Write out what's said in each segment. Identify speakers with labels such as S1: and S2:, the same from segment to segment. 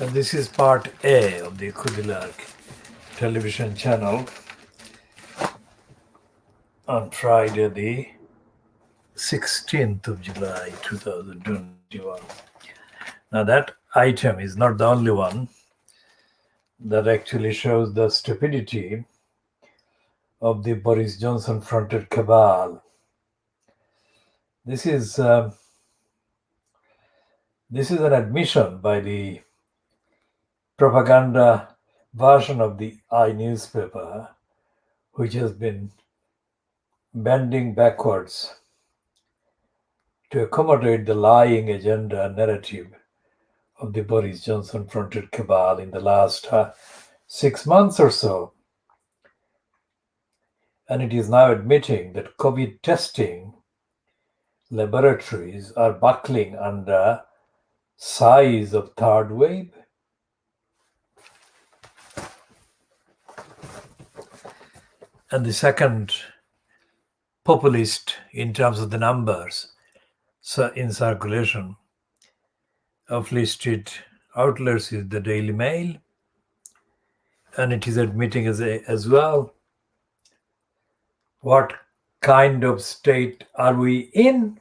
S1: And this is part A of the Kudilark television channel on Friday, the 16th of July 2021. Now, that item is not the only one that actually shows the stupidity of the Boris Johnson fronted cabal. This is an admission by the propaganda version of the newspaper, which has been bending backwards to accommodate the lying agenda narrative of the Boris Johnson fronted cabal in the last 6 months or so. And it is now admitting that COVID testing laboratories are buckling under size of third wave. And the second populist in terms of the numbers in circulation of listed outlets is the Daily Mail, and it is admitting as well, what kind of state are we in?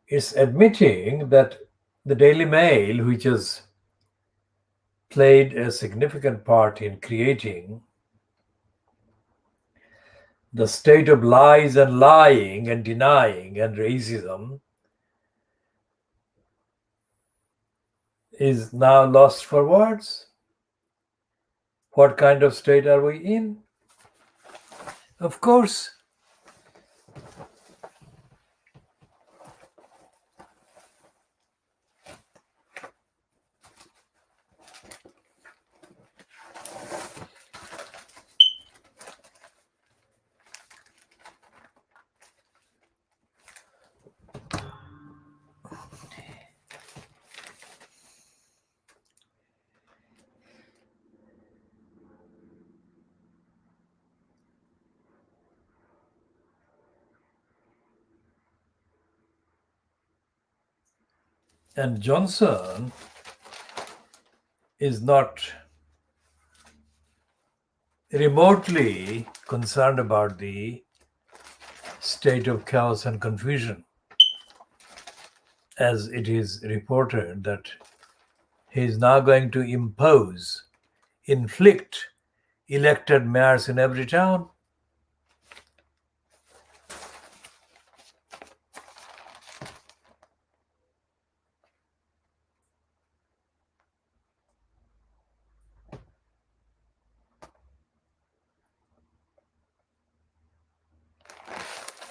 S1: It's admitting that the Daily Mail, which has played a significant part in creating the state of lies and lying and denying and racism, is now lost for words. What kind of state are we in? Of course, and Johnson is not remotely concerned about the state of chaos and confusion, as it is reported that he is now going to inflict elected mayors in every town.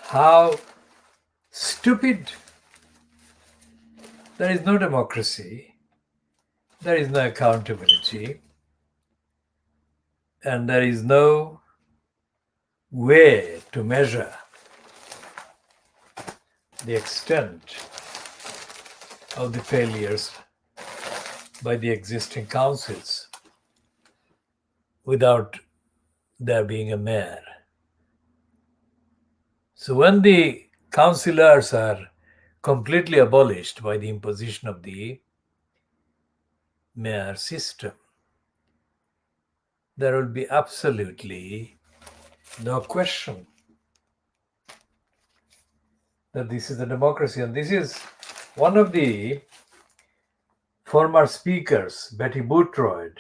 S1: How stupid! There is no democracy, there is no accountability, and there is no way to measure the extent of the failures by the existing councils without there being a mayor. So when the councillors are completely abolished by the imposition of the mayor system, there will be absolutely no question that this is a democracy. And this is one of the former speakers, Betty Boothroyd,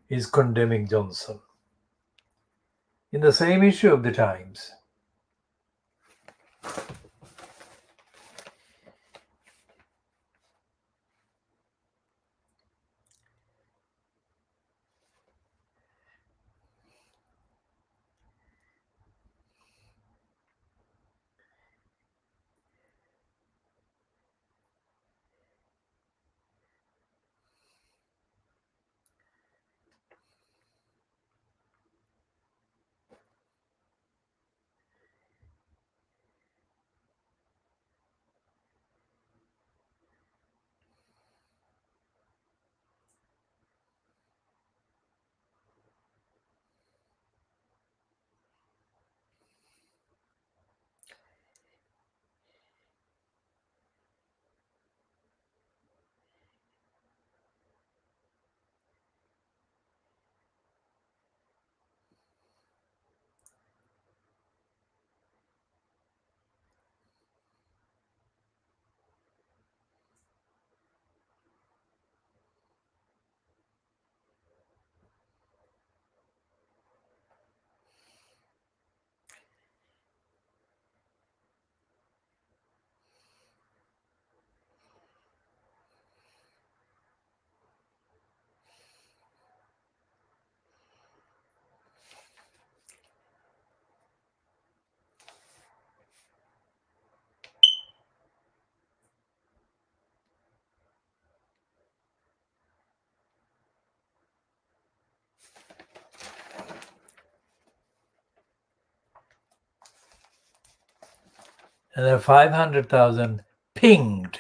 S1: is condemning Johnson in the same issue of the Times. And there are 500,000 pinged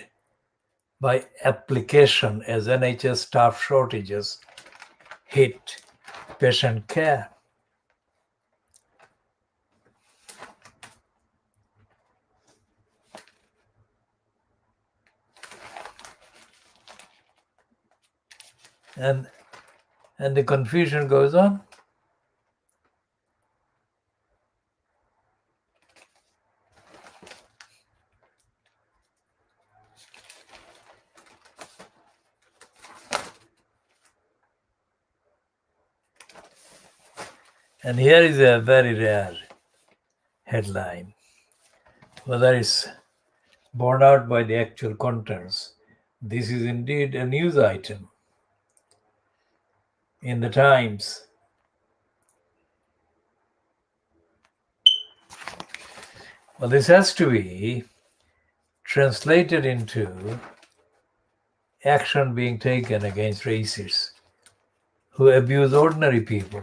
S1: by application as NHS staff shortages hit patient care. And the confusion goes on. And here is a very rare headline. Whether it's borne out by the actual contents, this is indeed a news item in the Times. Well, this has to be translated into action being taken against racists who abuse ordinary people.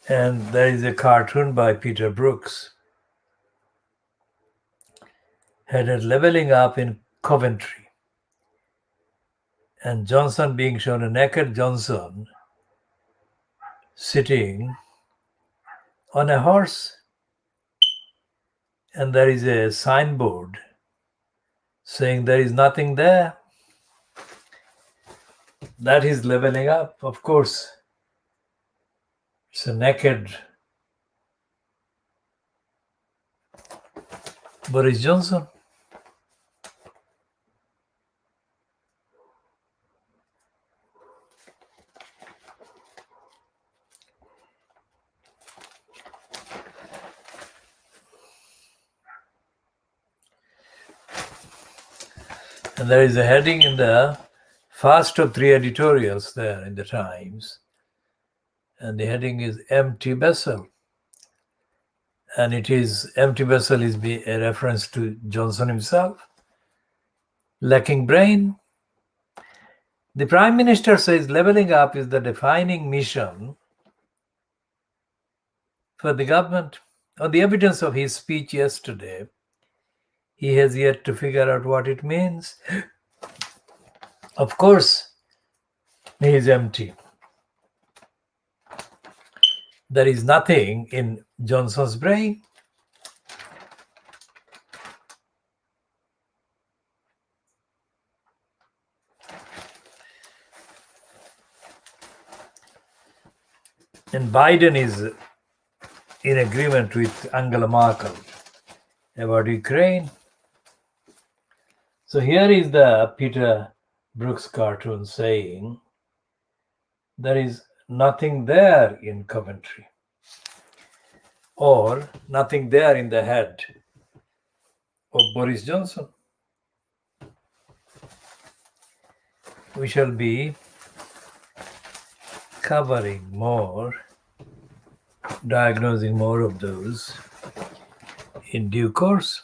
S1: And there is a cartoon by Peter Brooks headed Leveling Up in Coventry. And Johnson being shown, a naked Johnson sitting on a horse. And there is a signboard saying there is nothing there. That is leveling up, of course. It's a naked Boris Johnson. And there is a heading in the first of three editorials there in the Times. And the heading is Empty Vessel. And it is, empty vessel is a reference to Johnson himself. Lacking brain. The Prime Minister says leveling up is the defining mission for the government. On the evidence of his speech yesterday, he has yet to figure out what it means. Of course, he is empty. There is nothing in Johnson's brain. And Biden is in agreement with Angela Merkel about Ukraine. So here is the Peter Brooks cartoon saying there is nothing there in Coventry, or nothing there in the head of Boris Johnson. We shall be covering more, diagnosing more of those in due course.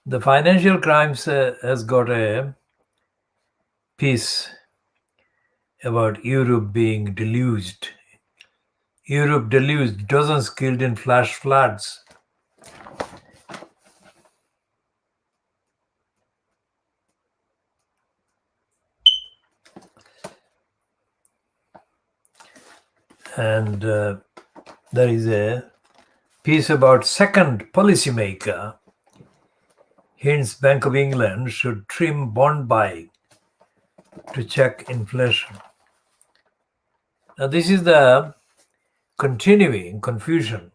S1: The Financial Crimes has got a piece about Europe being deluged. Europe deluged, dozens killed in flash floods. And there is a piece about second policymaker hints Bank of England should trim bond buying to check inflation. Now this is the continuing confusion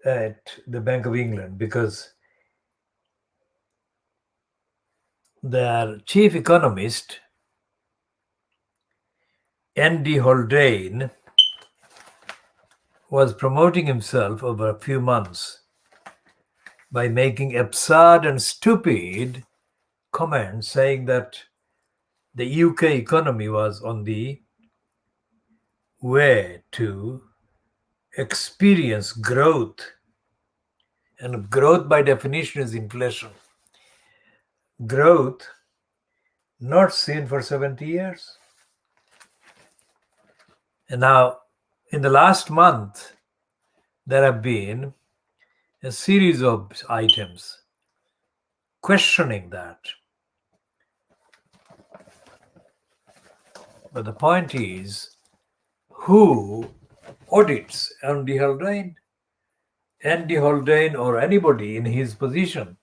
S1: at the Bank of England because their chief economist, Andy Haldane, was promoting himself over a few months by making absurd and stupid comments saying that the UK economy was on the way to experience growth. And growth, by definition, is inflation. Growth not seen for 70 years. And now, in the last month, there have been a series of items questioning that. But the point is, who audits Andy Haldane? Andy Haldane or anybody in his position?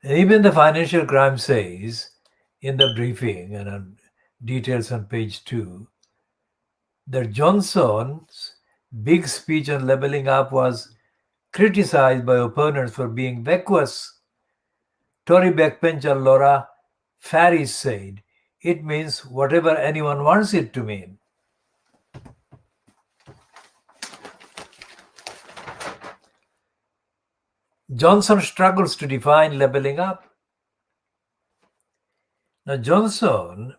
S1: And even the Financial Crimes says in the briefing and on details on page 2 that Johnson's big speech on leveling up was criticized by opponents for being vacuous. Tory backbencher Laura Farris said, "It means whatever anyone wants it to mean." Johnson struggles to define leveling up. Now, Johnson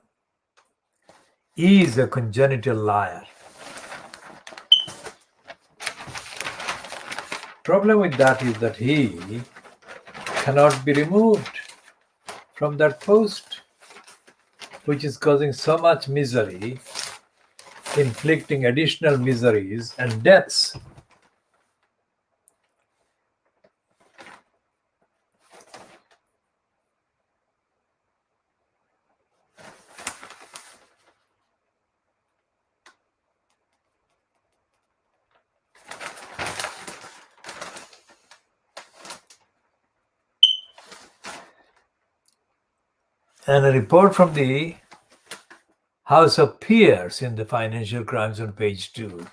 S1: is a congenital liar. Problem with that is that he cannot be removed from that post, which is causing so much misery, inflicting additional miseries and deaths. And a report from the House of Peers in the Financial Crimes on page 2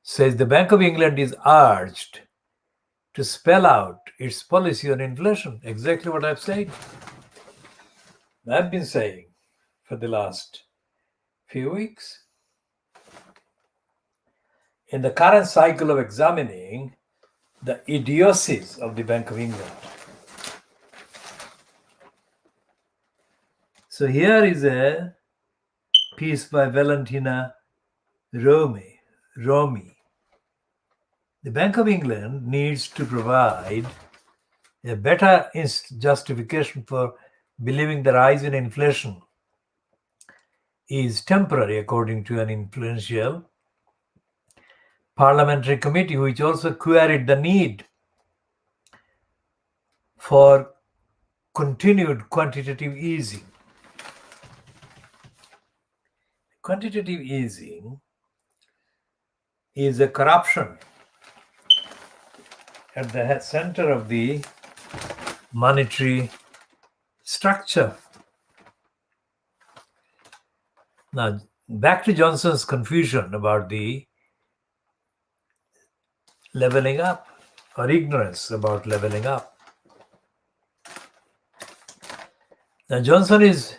S1: says the Bank of England is urged to spell out its policy on inflation. Exactly what I've said. I've been saying for the last few weeks. In the current cycle of examining the idiocies of the Bank of England. So here is a piece by Valentina Romi. The Bank of England needs to provide a better justification for believing the rise in inflation is temporary, according to an influential parliamentary committee, which also queried the need for continued quantitative easing. Quantitative easing is a corruption at the center of the monetary structure. Now, back to Johnson's confusion about the leveling up or ignorance about leveling up. Now, Johnson is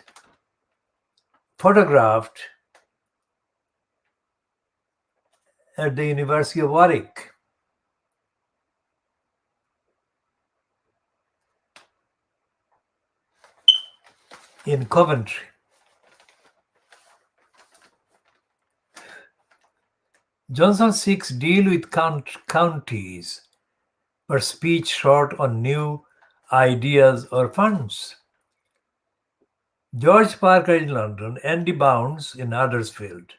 S1: photographed at the University of Warwick. In Coventry. Johnson seeks deal with counties for speech short on new ideas or funds. George Parker in London, Andy Bounds in Huddersfield.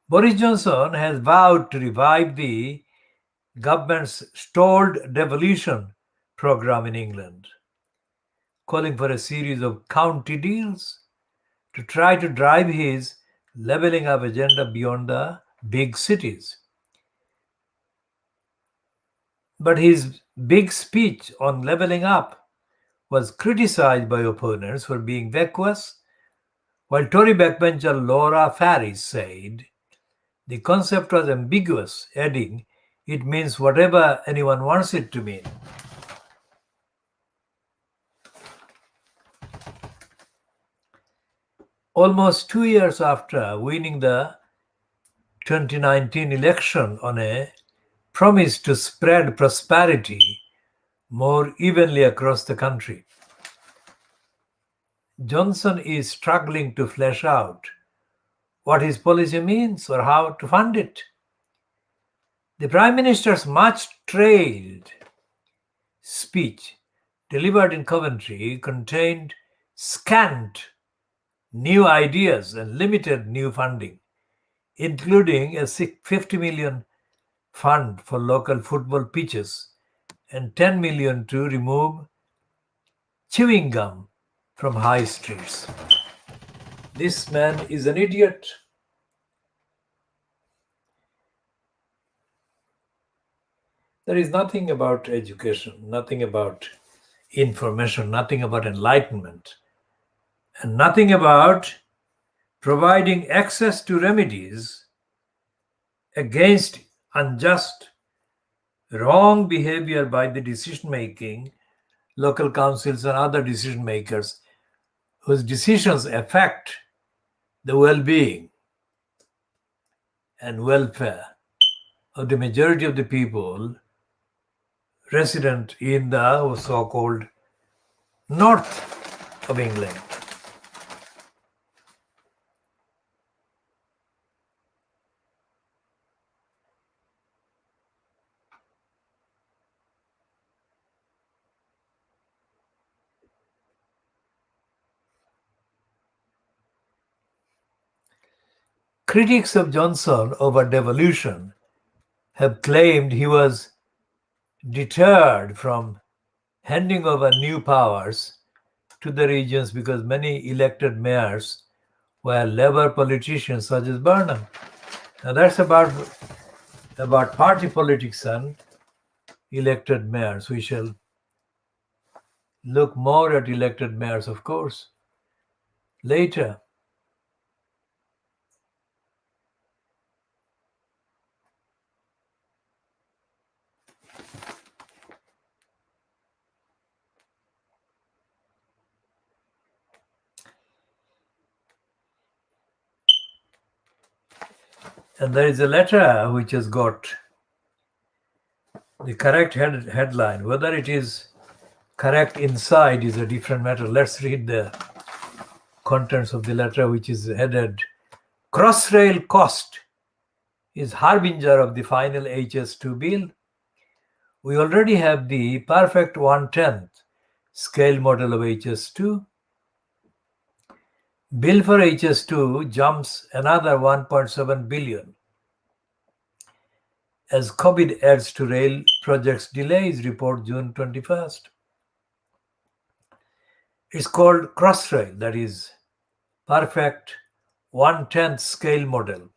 S1: Boris Johnson has vowed to revive the government's stalled devolution program in England, calling for a series of county deals to try to drive his leveling up agenda beyond the big cities. But his big speech on leveling up was criticized by opponents for being vacuous, while Tory backbencher Laura Farris said the concept was ambiguous, adding, "It means whatever anyone wants it to mean." Almost 2 years after winning the 2019 election on a promise to spread prosperity more evenly across the country, Johnson is struggling to flesh out what his policy means or how to fund it. The Prime Minister's much trailed speech delivered in Coventry contained scant new ideas and limited new funding, including a 50 million fund for local football pitches and 10 million to remove chewing gum from high streets. This man is an idiot. There is nothing about education, nothing about information, nothing about enlightenment, and nothing about providing access to remedies against unjust, wrong behavior by the decision making, local councils, and other decision makers whose decisions affect the well being and welfare of the majority of the people resident in the so called north of England. Critics of Johnson over devolution have claimed he was deterred from handing over new powers to the regions because many elected mayors were Labour politicians such as Burnham. Now that's about party politics and elected mayors. We shall look more at elected mayors, of course, later. And there is a letter which has got the correct headline. Whether it is correct inside is a different matter. Let's read the contents of the letter, which is headed Crossrail Cost is harbinger of the final HS2 bill. We already have the perfect 1/10th scale model of HS2. Bill for HS2 jumps another 1.7 billion as COVID adds to rail projects delays, report June 21st. It's called Crossrail, that is perfect 1/10th scale model,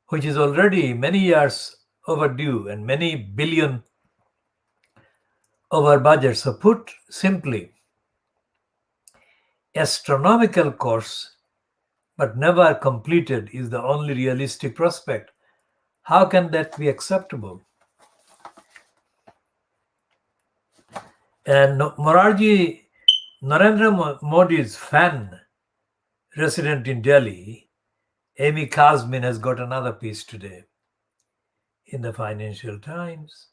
S1: which is already many years overdue and many billion over budget. So put simply, astronomical costs but never completed is the only realistic prospect. How can that be acceptable? And Narendra Modi's fan resident in Delhi, Amy Kazmin, has got another piece today in the Financial Times.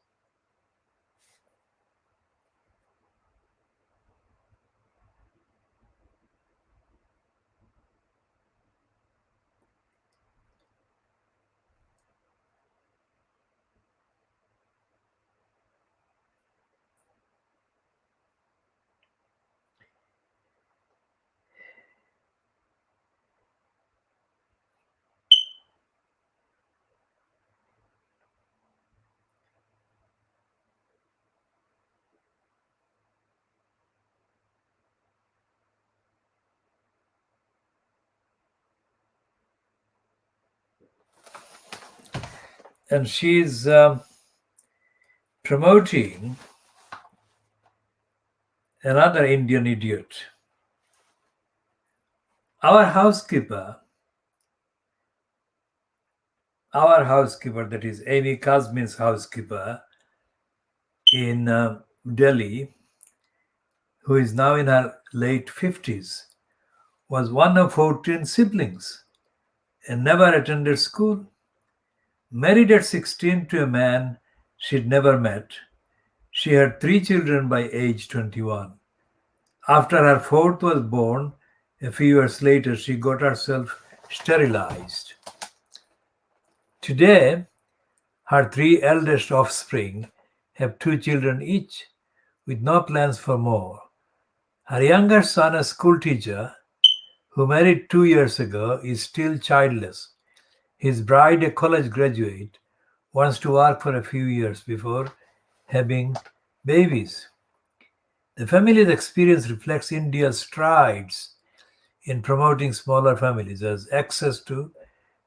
S1: and she's promoting another Indian idiot. Our housekeeper, that is Amy Kazmin's housekeeper in Delhi, who is now in her late 50s, was one of 14 siblings and never attended school. Married at 16 to a man she'd never met, she had 3 children by age 21. After her fourth was born, a few years later, she got herself sterilized. Today, her 3 eldest offspring have 2 children each, with no plans for more. Her younger son, a schoolteacher, who married 2 years ago, is still childless. His bride, a college graduate, wants to work for a few years before having babies. The family's experience reflects India's strides in promoting smaller families as access to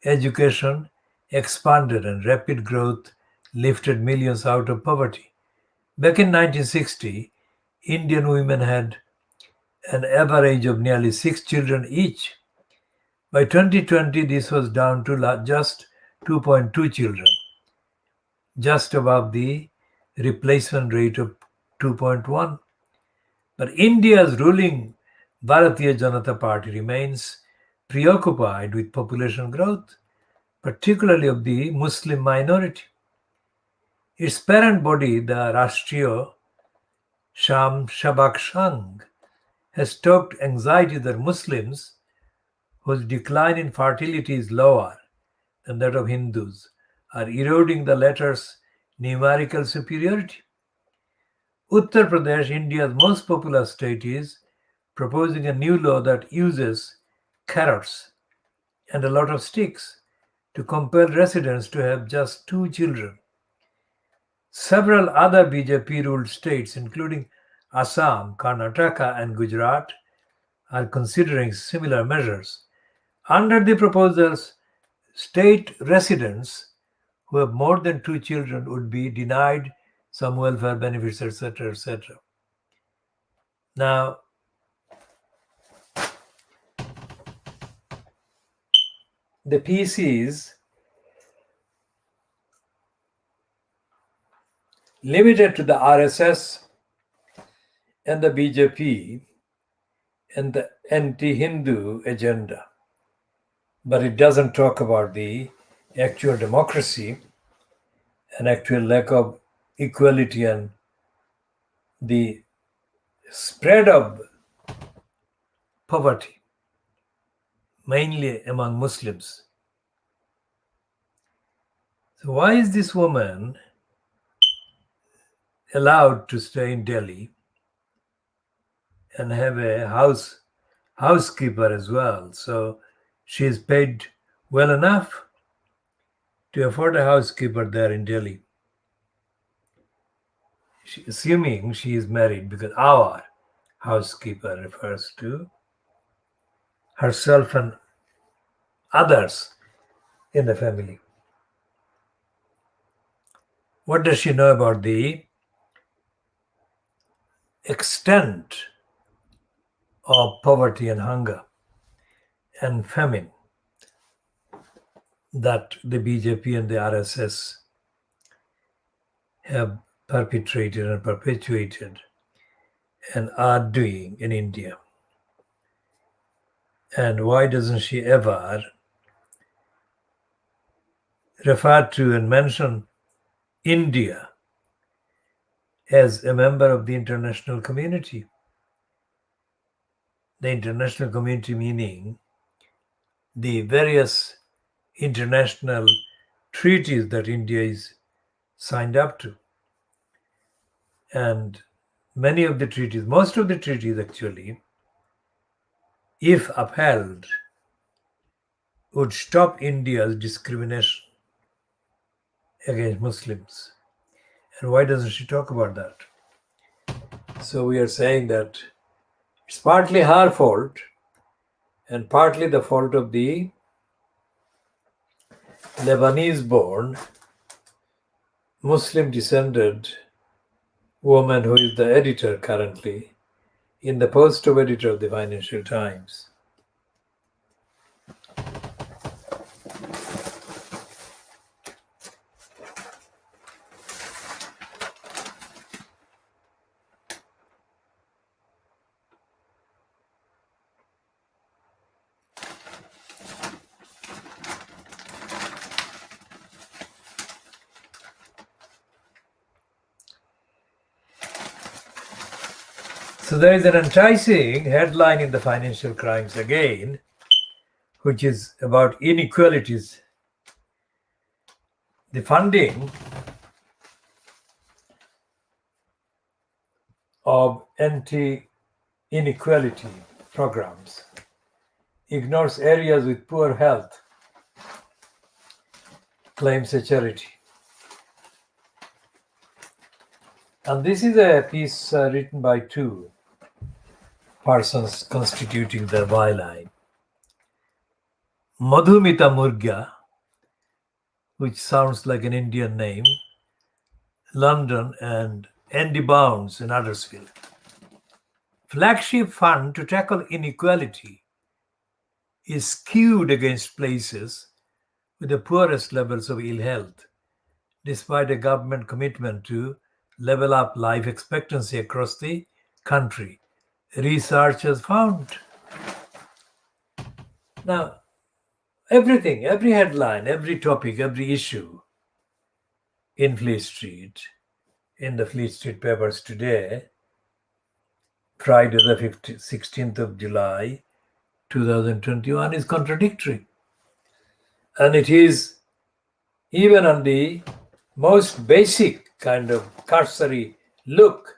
S1: education expanded and rapid growth lifted millions out of poverty. Back in 1960, Indian women had an average of nearly 6 children each. By 2020, this was down to just 2.2 children, just above the replacement rate of 2.1. But India's ruling Bharatiya Janata Party remains preoccupied with population growth, particularly of the Muslim minority. Its parent body, the Rashtriya Shabak Sangh, has stoked anxiety that Muslims, whose decline in fertility is lower than that of Hindus, are eroding the latter's numerical superiority. Uttar Pradesh, India's most populous state, is proposing a new law that uses carrots and a lot of sticks to compel residents to have just 2 children. Several other BJP ruled states, including Assam, Karnataka, and Gujarat, are considering similar measures. Under the proposals, state residents who have more than 2 children would be denied some welfare benefits, etc., etc. Now, the PCs limited to the RSS and the BJP and the anti-Hindu agenda. But it doesn't talk about the actual democracy and actual lack of equality and the spread of poverty, mainly among Muslims. So why is this woman allowed to stay in Delhi and have a housekeeper as well? So she is paid well enough to afford a housekeeper there in Delhi. Assuming she is married, because our housekeeper refers to herself and others in the family. What does she know about the extent of poverty and hunger and famine that the BJP and the RSS have perpetrated and perpetuated and are doing in India? And why doesn't she ever refer to and mention India as a member of the international community? The international community meaning the various international treaties that India is signed up to. And many of the treaties, most of the treaties actually, if upheld, would stop India's discrimination against Muslims. And why doesn't she talk about that? So we are saying that it's partly her fault and partly the fault of the Lebanese-born Muslim descended woman who is the editor currently in the post of editor of the Financial Times. So there is an enticing headline in the Financial Crimes again, which is about inequalities. The funding of anti-inequality programs ignores areas with poor health, claims a charity. And this is a piece written by two persons constituting the byline. Madhumita Murgya, which sounds like an Indian name, London, and Andy Bounds in Huddersfield. Flagship fund to tackle inequality is skewed against places with the poorest levels of ill health, despite a government commitment to level up life expectancy across the country. Research has found. Now, everything, every headline, every topic, every issue in Fleet Street, in the Fleet Street papers today, Friday the 16th of July 2021, is contradictory. And it is even on the most basic kind of cursory look,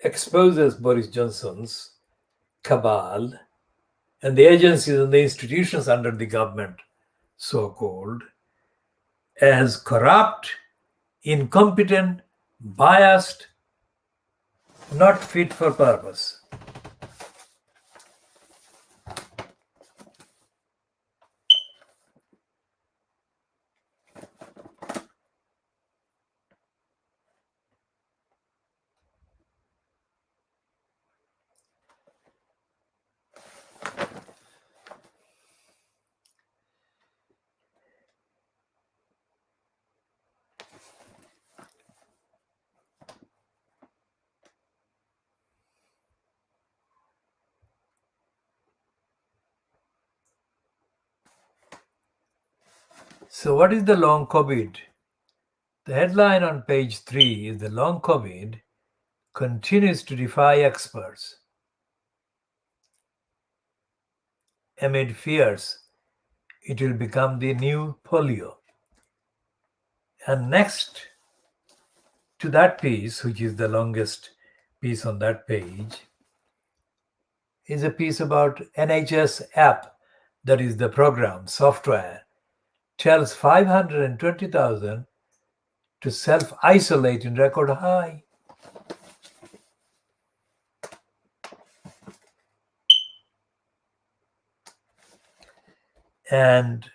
S1: exposes Boris Johnson's cabal and the agencies and the institutions under the government, so-called, as corrupt, incompetent, biased, not fit for purpose. So what is the long COVID? The headline on page 3 is the long COVID continues to defy experts amid fears it will become the new polio. And next to that piece, which is the longest piece on that page, is a piece about NHS app, that is the program software, tells 520,000 to self-isolate in record high. And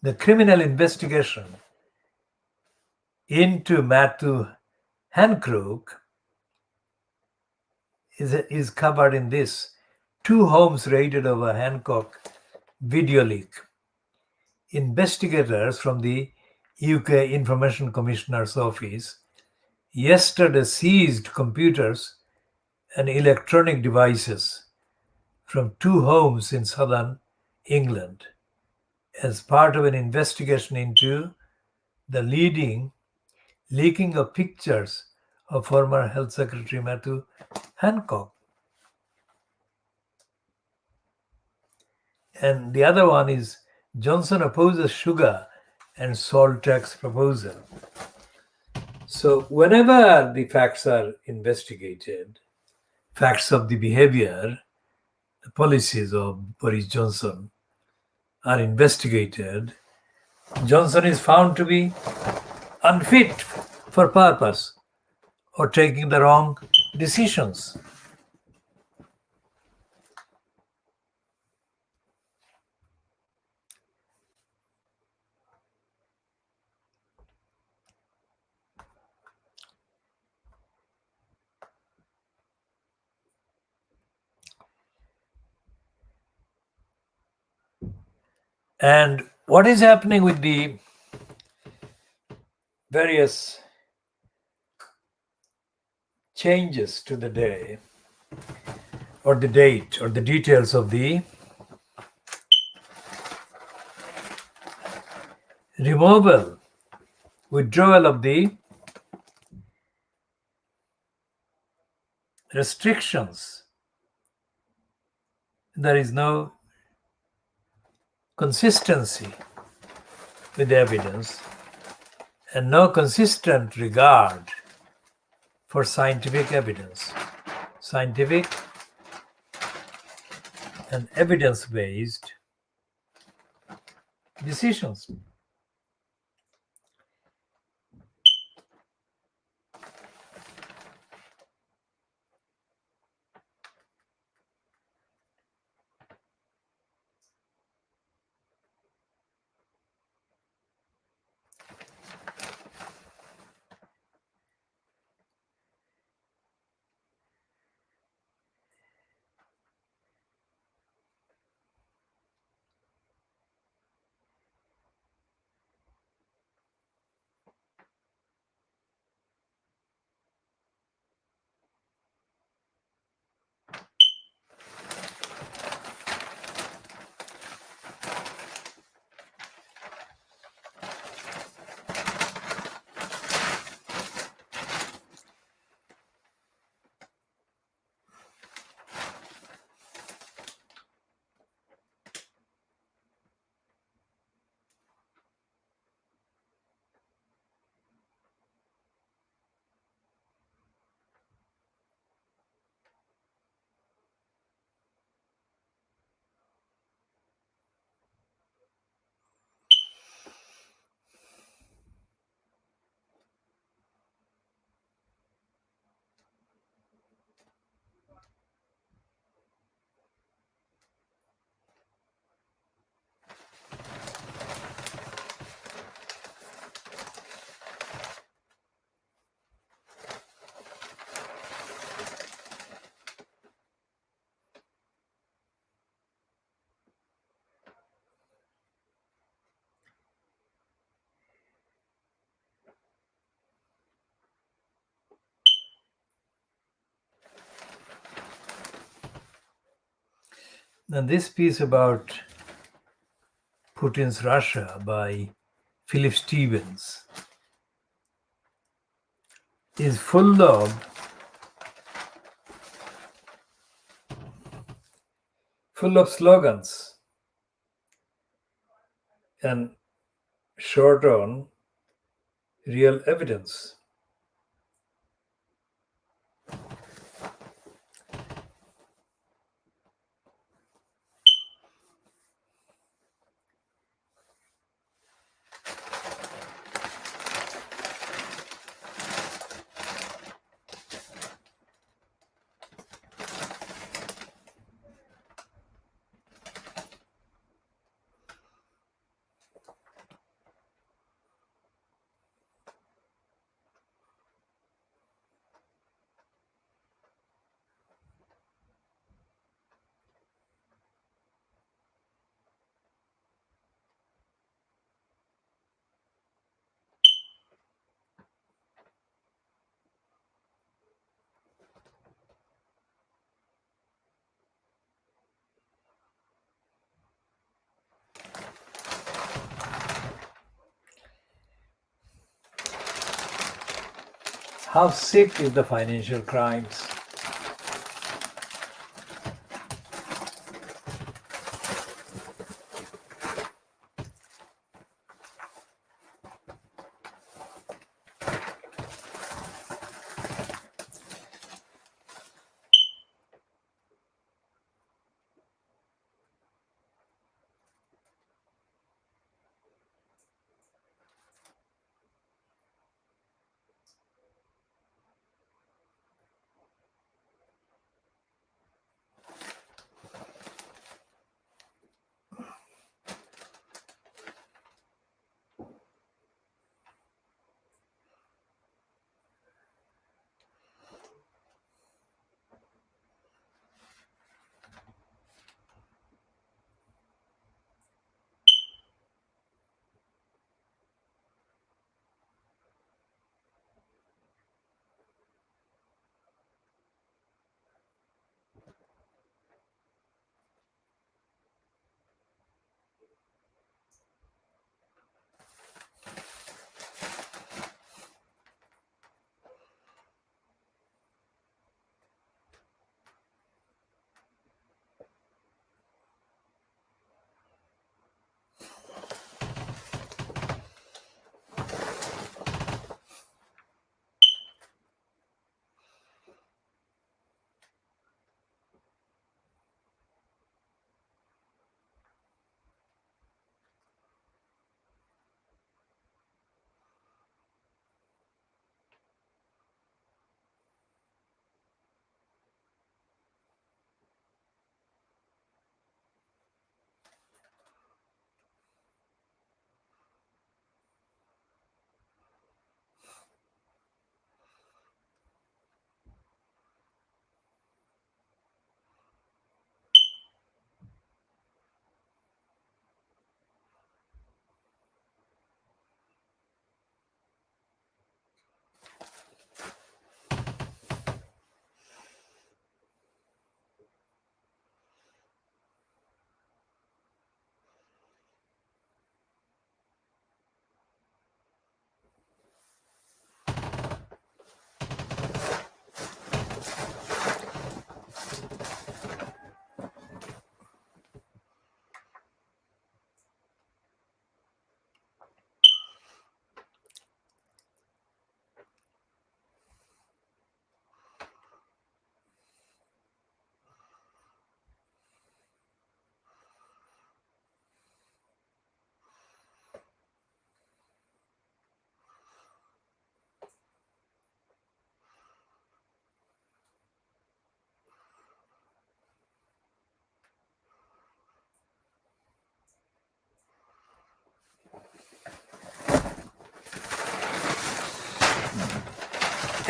S1: the criminal investigation into Matthew Hancock is covered in this. 2 homes raided over Hancock video leak. Investigators from the UK Information Commissioner's Office yesterday seized computers and electronic devices from 2 homes in southern England as part of an investigation into the leaking of pictures of former Health Secretary Matthew Hancock. And the other one is Johnson opposes sugar and salt tax proposal. So whenever the facts are investigated, facts of the behavior, the policies of Boris Johnson are investigated, Johnson is found to be unfit for purpose or taking the wrong decisions. And what is happening with the various changes to the day or the date or the details of the removal, withdrawal of the restrictions. There is no consistency with the evidence and no consistent regard for scientific evidence. Scientific and evidence based decisions. And this piece about Putin's Russia by Philip Stevens is full of slogans and short on real evidence. How sick is the financial crimes?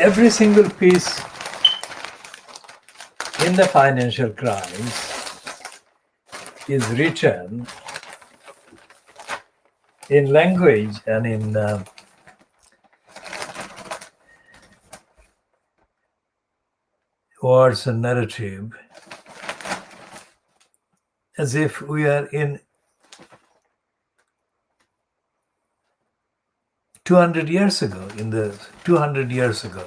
S1: every single piece in the financial crimes is written in language and in words and narrative as if we are in 200 years ago, in the 200 years ago.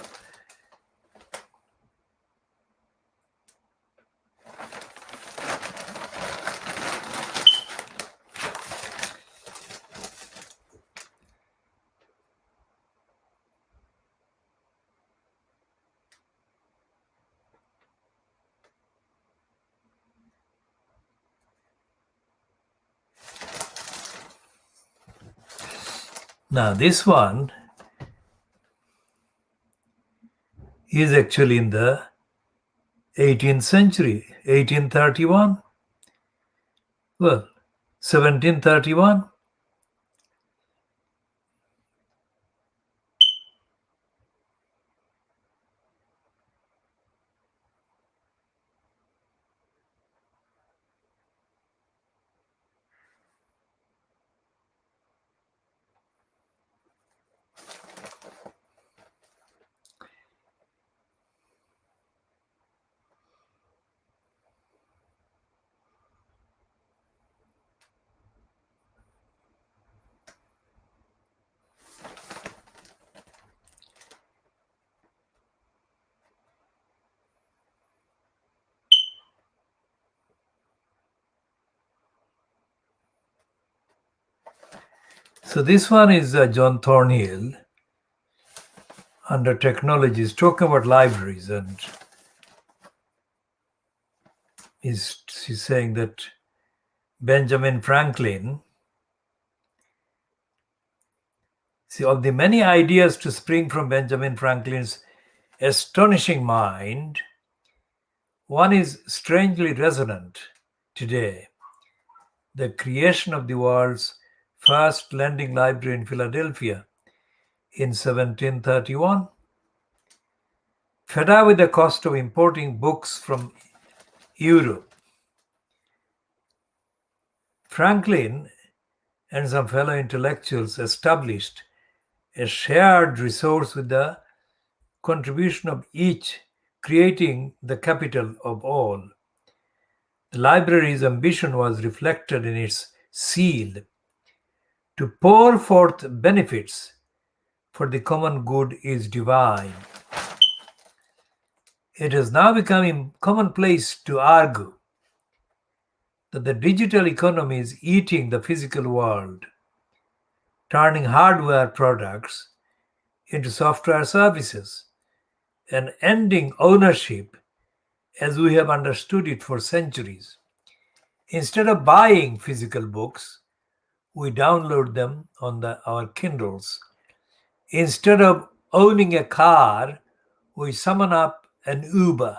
S1: Now, this one is actually in the 18th century, 1831. Well, 1731. So this one is John Thornhill under technologies talking about libraries, and he's saying that Benjamin Franklin, see, of the many ideas to spring from Benjamin Franklin's astonishing mind, one is strangely resonant today: the creation of the world's first lending library in Philadelphia in 1731. Fed up with the cost of importing books from Europe, Franklin and some fellow intellectuals established a shared resource with the contribution of each, creating the capital of all. The library's ambition was reflected in its seal: to pour forth benefits for the common good is divine. It has now become commonplace to argue that the digital economy is eating the physical world, turning hardware products into software services and ending ownership as we have understood it for centuries. Instead of buying physical books, we download them on our Kindles. Instead of owning a car, we summon up an Uber.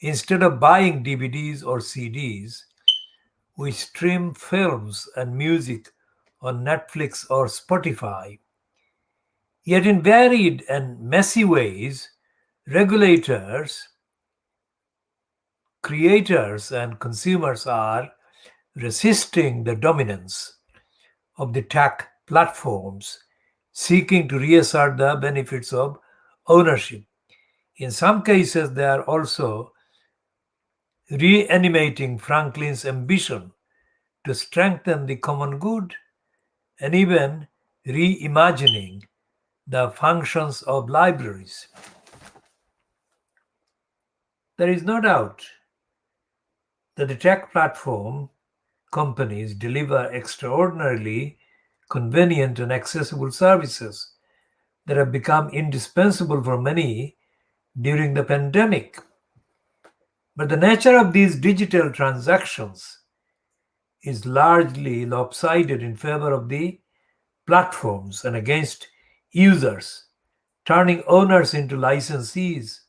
S1: Instead of buying DVDs or CDs, we stream films and music on Netflix or Spotify. Yet in varied and messy ways, regulators, creators, and consumers are resisting the dominance of the tech platforms, seeking to reassert the benefits of ownership. In some cases, they are also reanimating Franklin's ambition to strengthen the common good and even reimagining the functions of libraries. There is no doubt that the tech platform companies deliver extraordinarily convenient and accessible services that have become indispensable for many during the pandemic. But the nature of these digital transactions is largely lopsided in favor of the platforms and against users, turning owners into licensees,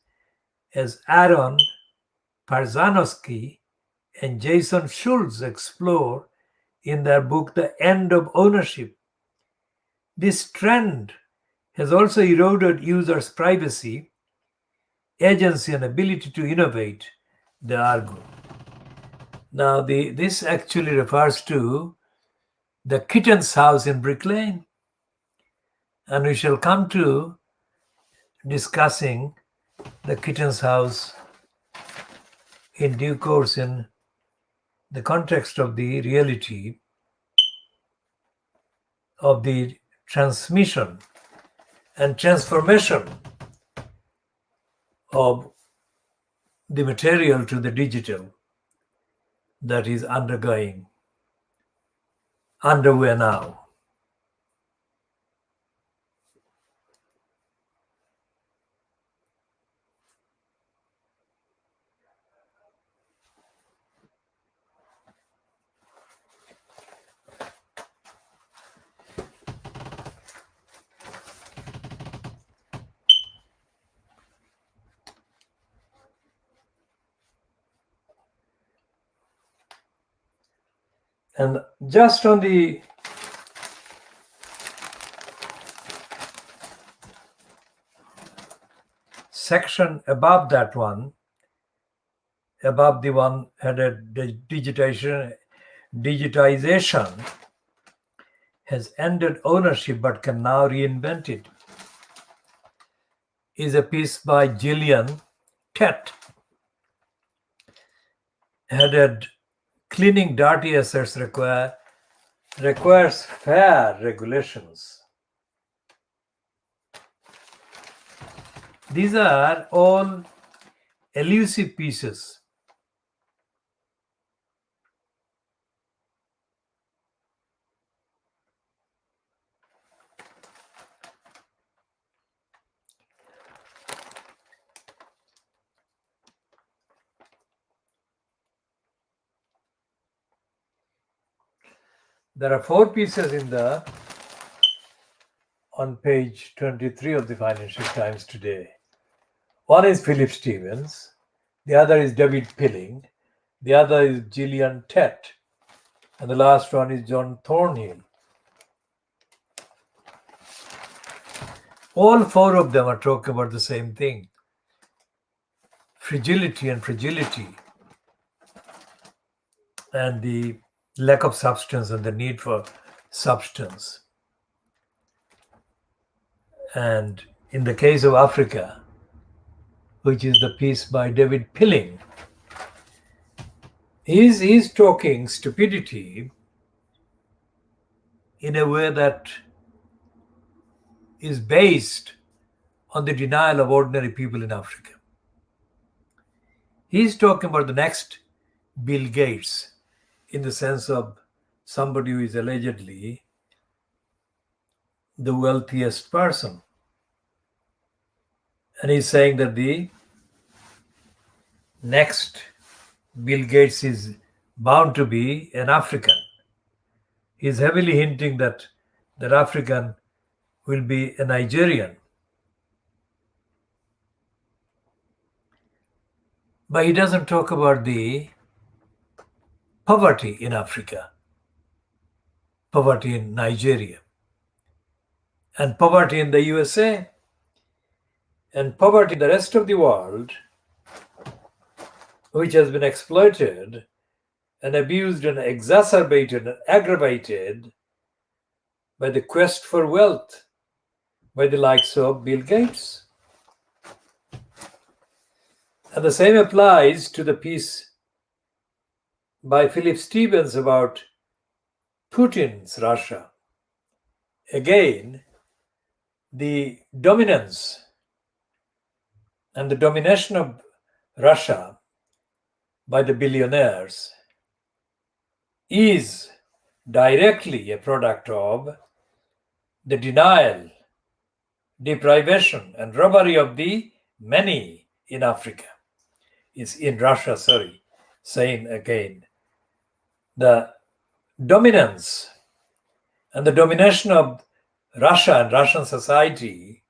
S1: as Aaron Parzanowski and Jason Schultz explore in their book The End of Ownership. This trend has also eroded users' privacy, agency, and ability to innovate, they argue. Now, this actually refers to the Kitten's house in Brick Lane, and we shall come to discussing the Kitten's house in due course in the context of the reality of the transmission and transformation of the material to the digital that is underway now. And just on the section above that one, above the one headed digitization has ended ownership but can now reinvent it, is a piece by Gillian Tett, headed Cleaning Dirty Assets requires fair regulations. These are all elusive pieces. There are 4 pieces on page 23 of the Financial Times today. One is Philip Stevens, the other is David Pilling, the other is Gillian Tett, and the last one is John Thornhill. All 4 of them are talking about the same thing: fragility, and the lack of substance and the need for substance. And in the case of Africa, which is the piece by David Pilling, he's talking stupidity in a way that is based on the denial of ordinary people in Africa. He's talking about the next Bill Gates, in the sense of somebody who is allegedly the wealthiest person. And he's saying that the next Bill Gates is bound to be an African. He's heavily hinting that that African will be a Nigerian. But he doesn't talk about the poverty in Africa, poverty in Nigeria, and poverty in the USA, and poverty in the rest of the world, which has been exploited and abused and exacerbated and aggravated by the quest for wealth by the likes of Bill Gates. And the same applies to the piece by Philip Stevens about Putin's Russia. Again, the dominance and the domination of Russia by the billionaires is directly a product of the denial, deprivation, and robbery of the many in Africa. Is in Russia, saying again, the dominance and the domination of Russia and Russian society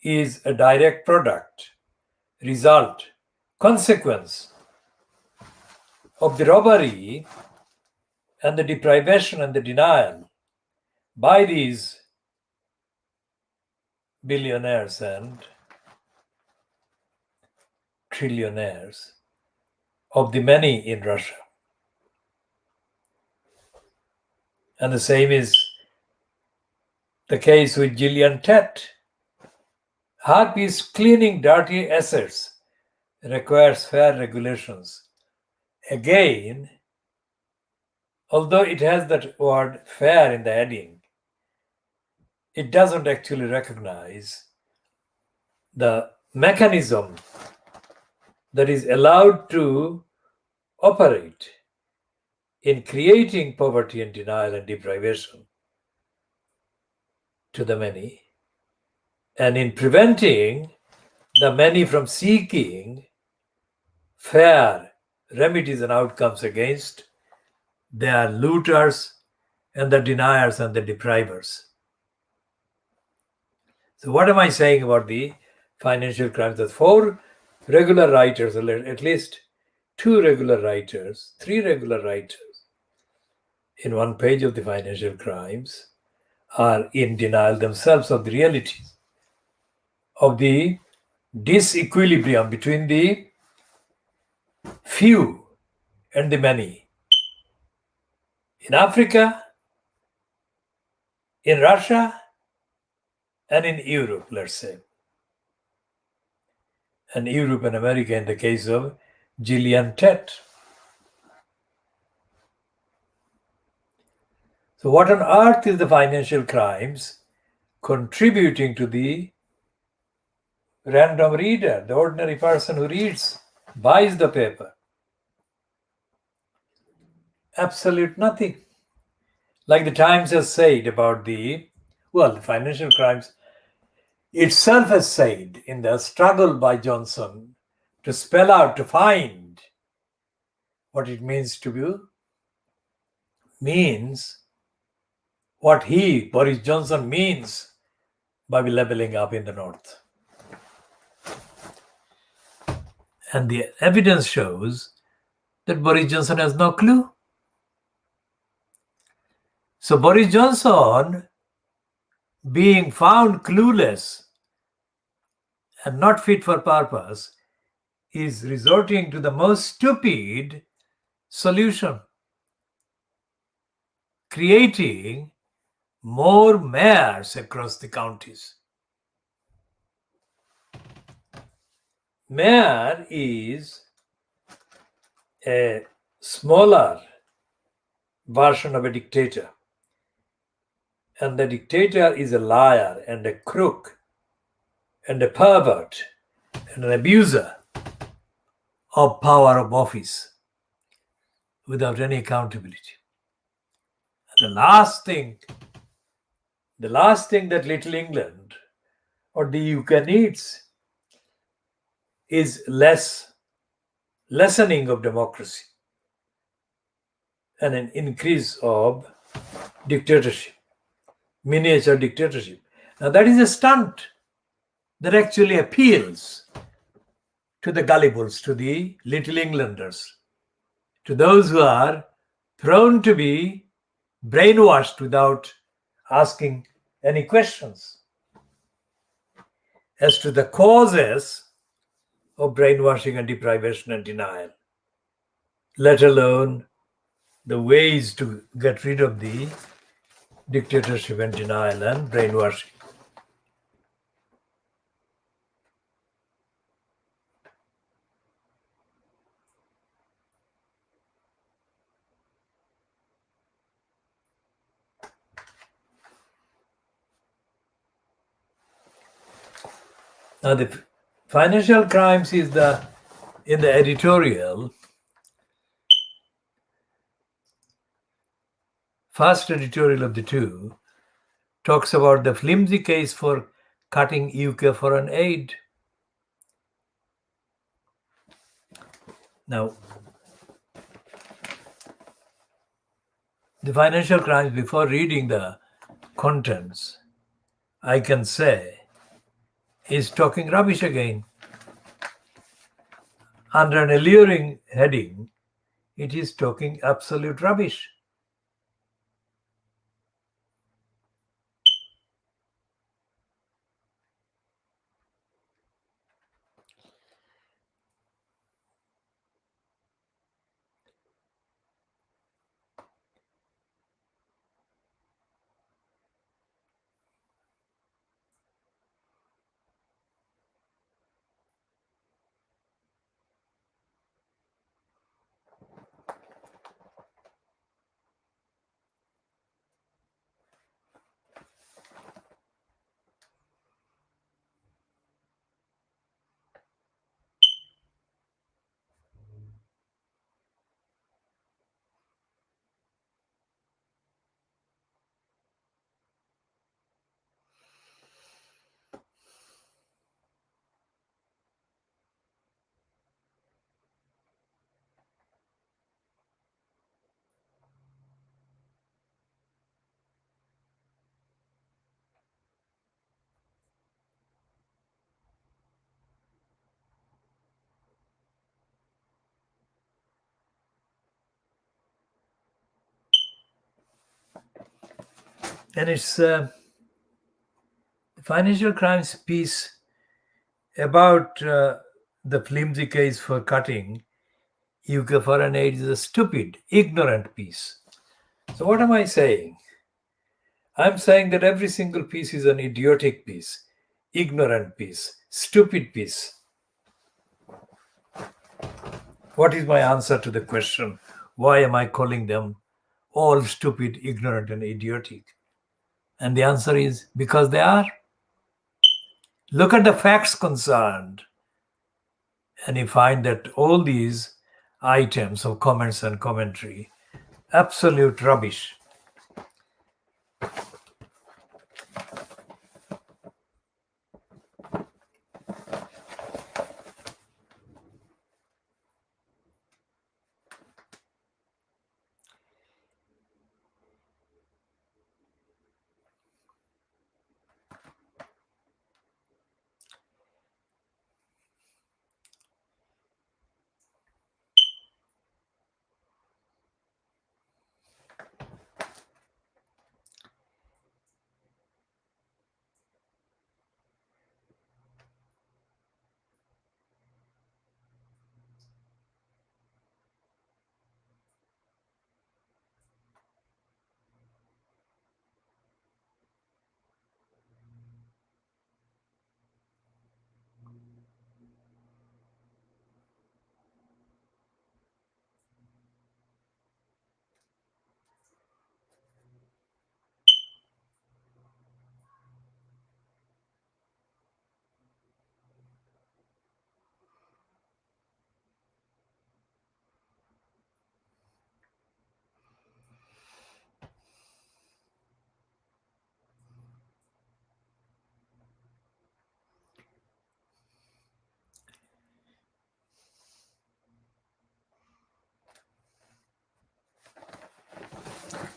S1: is a direct product, result, consequence of the robbery and the deprivation and the denial by these billionaires and trillionaires of the many in Russia. And the same is the case with Gillian Tett. Her piece, Cleaning Dirty Assets, requires fair regulations. Again, although it has that word fair in the heading, it doesn't actually recognize the mechanism that is allowed to operate in creating poverty and denial and deprivation to the many, and in preventing the many from seeking fair remedies and outcomes against their looters and the deniers and the deprivers. So what am I saying about the financial crimes? There's 4 regular writers, or at least 2 regular writers, 3 regular writers in one page of the financial crimes are in denial themselves of the realities of the disequilibrium between the few and the many. In Africa, in Russia, and in Europe, let's say. And Europe and America in the case of Gillian Tett. So what on earth is the financial crimes contributing to the random reader, the ordinary person who reads, buys the paper? Absolute nothing. Like the Times has said about the financial crimes itself has said in the struggle by Johnson to spell out, to find what it means to be, means what Boris Johnson, means by leveling up in the North. And the evidence shows that Boris Johnson has no clue. So Boris Johnson, being found clueless and not fit for purpose, is resorting to the most stupid solution, creating more mayors across the counties. Mayor is a smaller version of a dictator. And the dictator is a liar and a crook and a pervert and an abuser of power of office without any accountability. And the last thing that Little England or the UK needs is lessening of democracy and an increase of dictatorship, miniature dictatorship. Now that is a stunt that actually appeals to the gullibles, to the Little Englanders, to those who are prone to be brainwashed without asking any questions as to the causes of brainwashing and deprivation and denial, let alone the ways to get rid of the dictatorship and denial and brainwashing. Now the financial crimes is in the editorial, first editorial of the 2, talks about the flimsy case for cutting UK foreign aid. Now, the financial crimes, before reading the contents, I can say, is talking rubbish again. Under an alluring heading, it is talking absolute rubbish. And it's financial crimes piece about the flimsy case for cutting UK foreign aid is a stupid, ignorant piece. So what am I saying? I'm saying that every single piece is an idiotic piece, ignorant piece, stupid piece. What is my answer to the question? Why am I calling them all stupid, ignorant, and idiotic? And the answer is because they are. Look at the facts concerned, and you find that all these items of comments and commentary, absolute rubbish.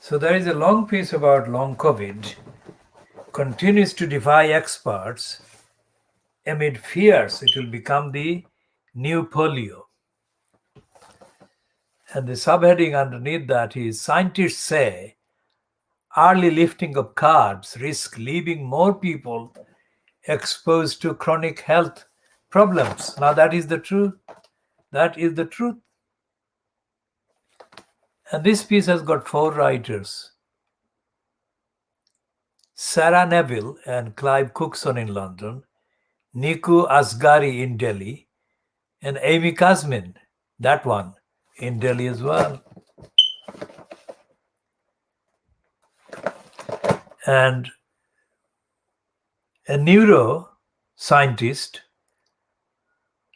S1: So there is a long piece about long COVID, continues to defy experts amid fears it will become the new polio. And the subheading underneath that is scientists say early lifting of carbs risk leaving more people exposed to chronic health problems. Now that is the truth. That is the truth. And this piece has got 4 writers: Sarah Neville and Clive Cookson in London, Niku Asghari in Delhi, and Amy Kazmin, that one, in Delhi as well. And a neuroscientist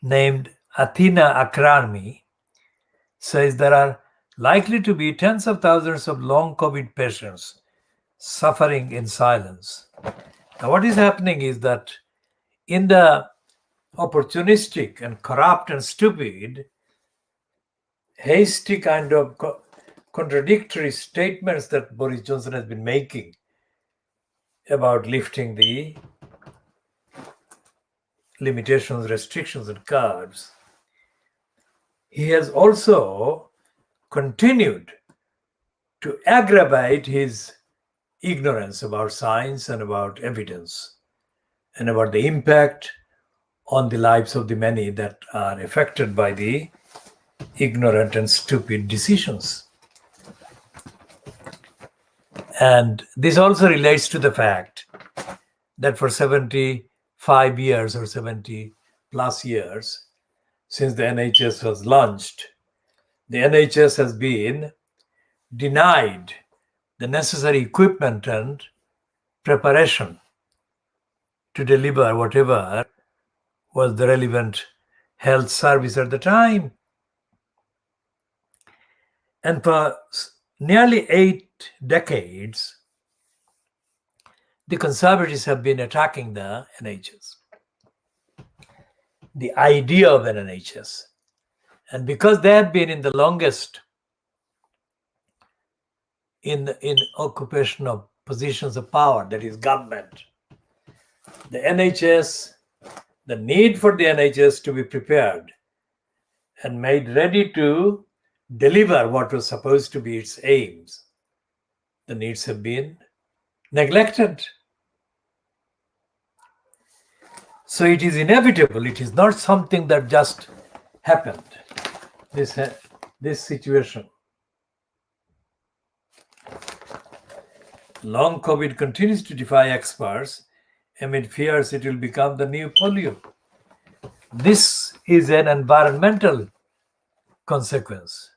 S1: named Athena Akrami says there are likely to be tens of thousands of long COVID patients suffering in silence. Now, what is happening is that in the opportunistic and corrupt and stupid, hasty kind of contradictory statements that Boris Johnson has been making about lifting the limitations, restrictions, and curbs, he has also continued to aggravate his ignorance about science and about evidence and about the impact on the lives of the many that are affected by the ignorant and stupid decisions. And this also relates to the fact that for 75 years or 70 plus years since the NHS was launched, the NHS has been denied the necessary equipment and preparation to deliver whatever was the relevant health service at the time. And for nearly 8 decades, the Conservatives have been attacking the NHS, the idea of an NHS. And because they have been in the longest in occupation of positions of power, that is government, the NHS, the need for the NHS to be prepared and made ready to deliver what was supposed to be its aims, the needs have been neglected. So it is inevitable. It is not something that just happened. This this situation. Long COVID continues to defy experts amid fears it will become the new polio. This is an environmental consequence.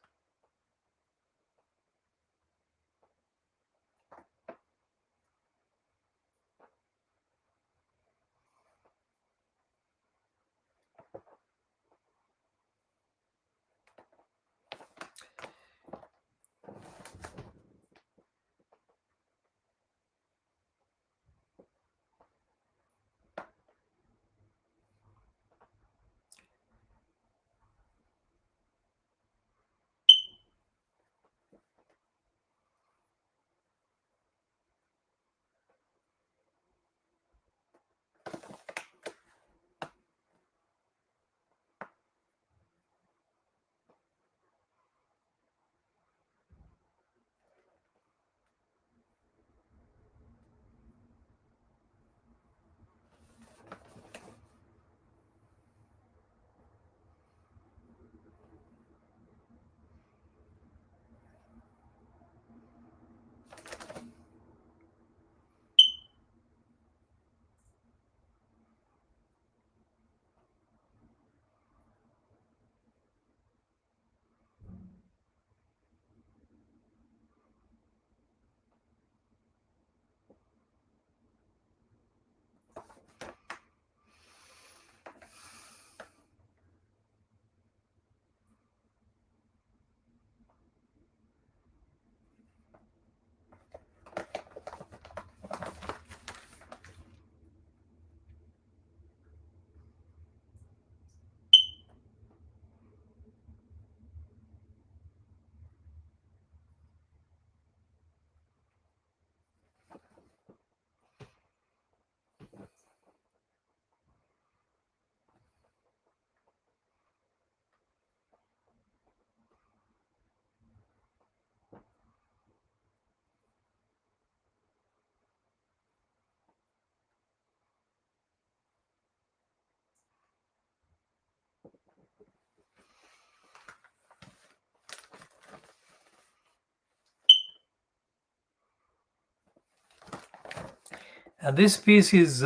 S1: And this piece is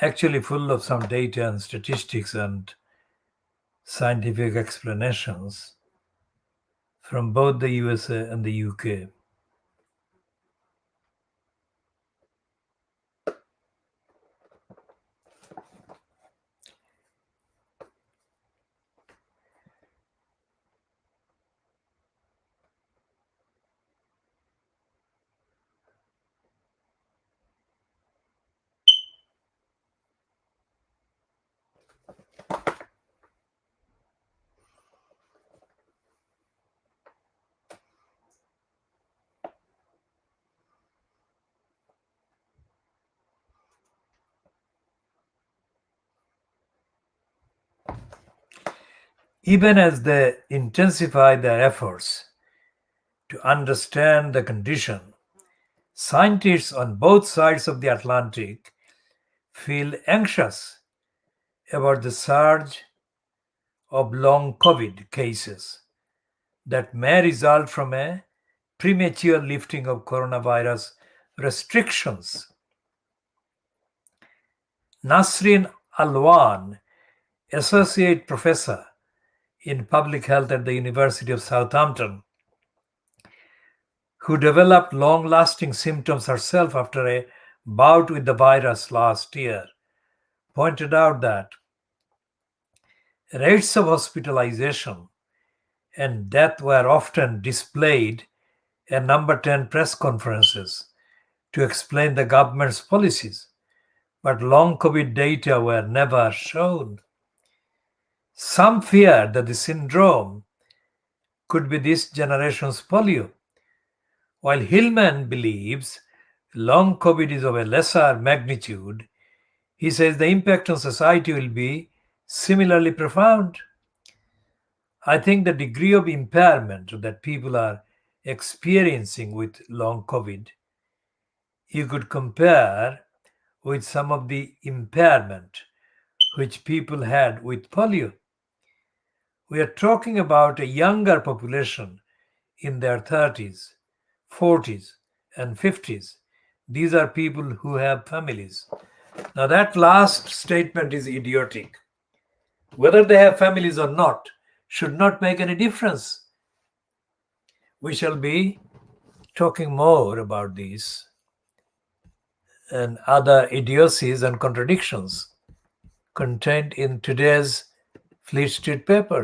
S1: actually full of some data and statistics and scientific explanations from both the USA and the UK. Even as they intensify their efforts to understand the condition, scientists on both sides of the Atlantic feel anxious about the surge of long COVID cases that may result from a premature lifting of coronavirus restrictions. Nasrin Alwan, associate professor in public health at the University of Southampton, who developed long lasting symptoms herself after a bout with the virus last year, pointed out that rates of hospitalization and death were often displayed at number 10 press conferences to explain the government's policies, but long COVID data were never shown. Some fear that the syndrome could be this generation's polio, while Hillman believes long COVID is of a lesser magnitude. He says the impact on society will be similarly profound. I think the degree of impairment that people are experiencing with long COVID you could compare with some of the impairment which people had with polio. We are talking about a younger population in their 30s, 40s, and 50s. These are people who have families. Now, that last statement is idiotic. Whether they have families or not should not make any difference. We shall be talking more about these and other idiocies and contradictions contained in today's Fleet Street Papers.